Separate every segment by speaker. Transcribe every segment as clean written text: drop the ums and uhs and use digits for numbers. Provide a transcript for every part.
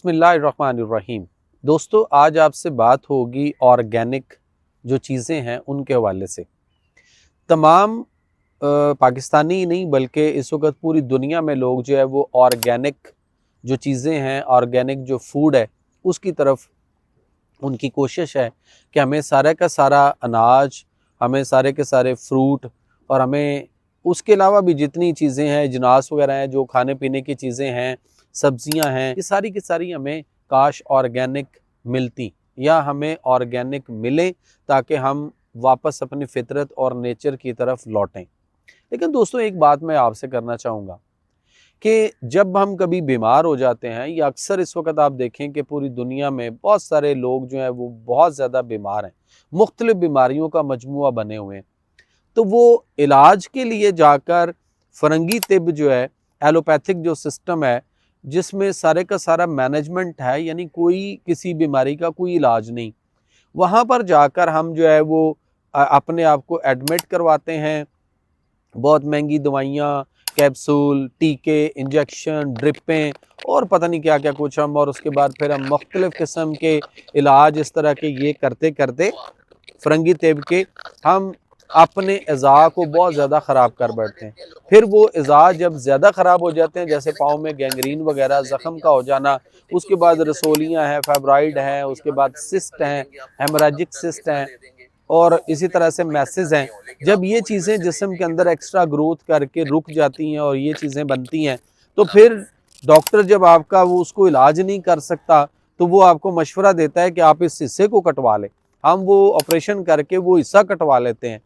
Speaker 1: बिस्मिल्लाहिर्रहमानिर्रहीम। दोस्तों, आज आपसे बात होगी ऑर्गेनिक जो चीज़ें हैं उनके हवाले से। तमाम पाकिस्तानी ही नहीं बल्कि इस वक्त पूरी दुनिया में लोग जो है वो ऑर्गेनिक जो चीज़ें हैं, ऑर्गेनिक जो फूड है उसकी तरफ उनकी कोशिश है कि हमें सारा का सारा अनाज, हमें सारे के सारे फ्रूट और हमें उसके अलावा भी जितनी चीज़ें हैं, अजनास वगैरह हैं, जो खाने पीने की चीज़ें हैं, सब्जियां हैं, ये सारी की सारी हमें काश ऑर्गेनिक मिलती या हमें ऑर्गेनिक मिले ताकि हम वापस अपनी फितरत और नेचर की तरफ लौटें। लेकिन दोस्तों, एक बात मैं आपसे करना चाहूँगा कि जब हम कभी बीमार हो जाते हैं या अक्सर इस वक्त आप देखें कि पूरी दुनिया में बहुत सारे लोग जो हैं वो बहुत ज़्यादा बीमार हैं, मुख्तलिफ बीमारियों का मजमुआ बने हुए हैं, तो वो इलाज के लिए जाकर फरंगी तिब जो है, एलोपैथिक जो सिस्टम है जिसमें सारे का सारा मैनेजमेंट है, यानी कोई किसी बीमारी का कोई इलाज नहीं, वहाँ पर जाकर हम जो है वो अपने आप को एडमिट करवाते हैं। बहुत महंगी दवाइयाँ, कैप्सूल, टीके, इंजेक्शन, ड्रिपें और पता नहीं क्या क्या कुछ हम, और उसके बाद फिर हम मुख्तलिफ़ किस्म के इलाज इस तरह के ये करते करते फरंगी तेब के हम अपने अज़ा को बहुत ज़्यादा ख़राब कर बैठते हैं। फिर वो अज़ा जब ज़्यादा ख़राब हो जाते हैं, जैसे पाँव में गैंग्रीन वगैरह ज़ख़म का हो जाना, उसके बाद रसोलियाँ हैं, फाइब्राइड हैं, उसके बाद सिस्ट हैं, हेमोरेजिक सिस्ट हैं और इसी तरह से मैसेज हैं। जब ये चीज़ें जिस्म के अंदर एक्स्ट्रा ग्रोथ करके रुक जाती हैं और ये चीज़ें बनती हैं, तो फिर डॉक्टर जब आपका वो उसको इलाज नहीं कर सकता तो वो आपको मशवरा देता है कि आप इस हिस्से को कटवा लें। हम वो ऑपरेशन करके वो हिस्सा कटवा लेते हैं,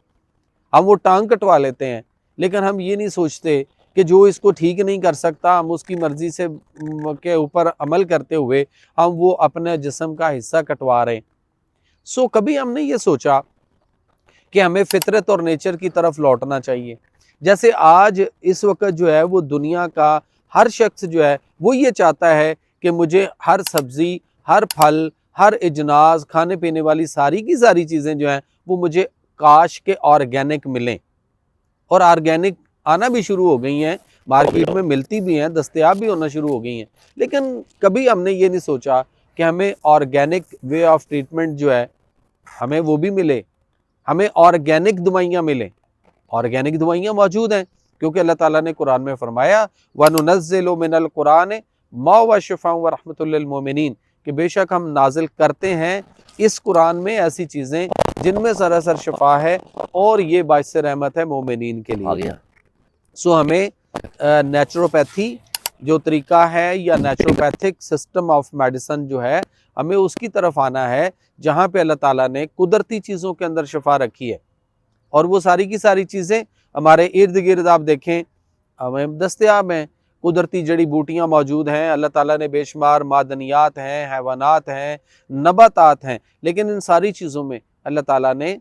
Speaker 1: हम वो टांग कटवा लेते हैं, लेकिन हम ये नहीं सोचते कि जो इसको ठीक नहीं कर सकता हम उसकी मर्ज़ी से के ऊपर अमल करते हुए हम वो अपने जिस्म का हिस्सा कटवा रहे हैं। सो कभी हमने ये सोचा कि हमें फितरत और नेचर की तरफ लौटना चाहिए। जैसे आज इस वक्त जो है वो दुनिया का हर शख्स जो है वो ये चाहता है कि मुझे हर सब्ज़ी, हर फल, हर अजनास, खाने पीने वाली सारी की सारी चीज़ें जो हैं वो मुझे काश के ऑर्गेनिक मिलें। और ऑर्गेनिक आना भी शुरू हो गई हैं, मार्केट में मिलती भी हैं, दस्तयाब भी होना शुरू हो गई हैं। लेकिन कभी हमने ये नहीं सोचा कि हमें ऑर्गेनिक वे ऑफ ट्रीटमेंट जो है हमें वो भी मिले, हमें ऑर्गेनिक दवाइयाँ मिलें। ऑर्गेनिक दवाइयाँ मौजूद हैं क्योंकि अल्लाह ताला ने कुरान में फरमाया वनुनज़्ज़िलु मिनल कुरान मा हुवा शिफ़ाउन व रहमतुल लिल मोमिनीन, कि बेशक हम नाजिल करते हैं इस कुरान में ऐसी चीज़ें जिनमें सरासर शिफा है और ये बाइस रहमत है मोमिनीन के लिए। सो हमें नेचुरोपैथी जो तरीका है या नेचुरोपैथिक सिस्टम ऑफ मेडिसिन जो है, हमें उसकी तरफ आना है जहाँ पे अल्लाह ताला ने कुदरती चीज़ों के अंदर शिफा रखी है और वो सारी की सारी चीज़ें हमारे इर्द गिर्द आप देखें हमें दस्तयाब हैं। कुदरती जड़ी बूटियाँ मौजूद हैं, अल्लाह ताला ने बेशुमार मादनियात हैं, हैवानात हैं, नबातात हैं, लेकिन इन सारी चीज़ों में अल्लाह ताला ने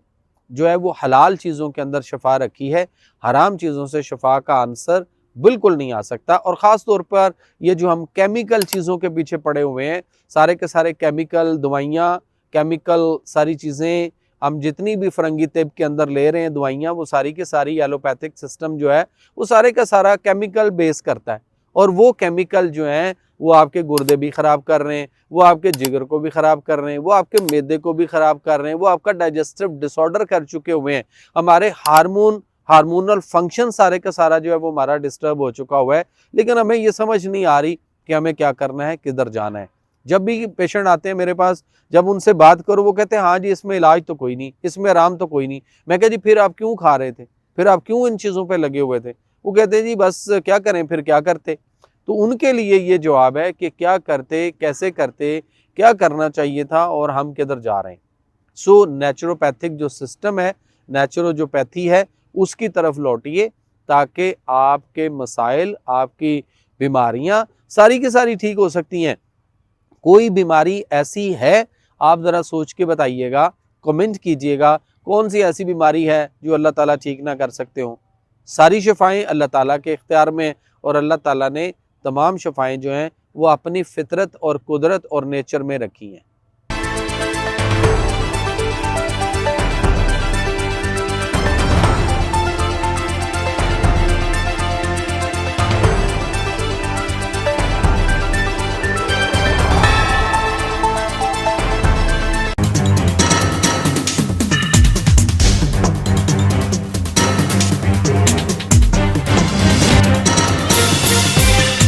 Speaker 1: जो है वो हलाल चीज़ों के अंदर शिफा रखी है। हराम चीज़ों से शिफा का आंसर बिल्कुल नहीं आ सकता। और ख़ास तौर पर ये जो हम केमिकल चीज़ों के पीछे पड़े हुए हैं, सारे के सारे केमिकल दवाइयाँ, केमिकल सारी चीज़ें हम जितनी भी फरंगी तिब के अंदर ले रहे हैं दवाइयाँ, वो सारी की सारी एलोपैथिक सिस्टम जो है वो सारे का सारा केमिकल बेस करता है। और वो केमिकल जो हैं वो आपके गुर्दे भी ख़राब कर रहे हैं, वो आपके जिगर को भी ख़राब कर रहे हैं, वो आपके मैदे को भी ख़राब कर रहे हैं, वो आपका डाइजेस्टिव डिसऑर्डर कर चुके हुए हैं। हमारे हार्मोनल फंक्शन सारे का सारा जो है वो हमारा डिस्टर्ब हो चुका हुआ है। लेकिन हमें ये समझ नहीं आ रही कि हमें क्या करना है, किधर जाना है। जब भी पेशेंट आते हैं मेरे पास, जब उनसे बात करो वो कहते हैं हाँ जी इसमें इलाज तो कोई नहीं, इसमें आराम तो कोई नहीं। मैं कह जी फिर आप क्यों खा रहे थे, फिर आप क्यों इन चीज़ों पे लगे हुए थे? वो कहते हैं जी बस क्या करें, फिर क्या करते। तो उनके लिए ये जवाब है कि क्या करते, कैसे करते, क्या करना चाहिए था और हम किधर जा रहे हैं। सो नेचुरोपैथिक जो सिस्टम है, नेचुरोपैथी है, उसकी तरफ लौटिए ताकि आपके मसाइल, आपकी बीमारियां सारी की सारी ठीक हो सकती हैं। कोई बीमारी ऐसी है आप ज़रा सोच के बताइएगा, कमेंट कीजिएगा कौन सी ऐसी बीमारी है जो अल्लाह ताला ठीक ना कर सकते हो। सारी शफ़ाएँ अल्लाह ताला के इख्तियार में, और अल्लाह ताला ने तमाम शफ़ाएँ जो हैं वो अपनी फितरत और कुदरत और नेचर में रखी हैं।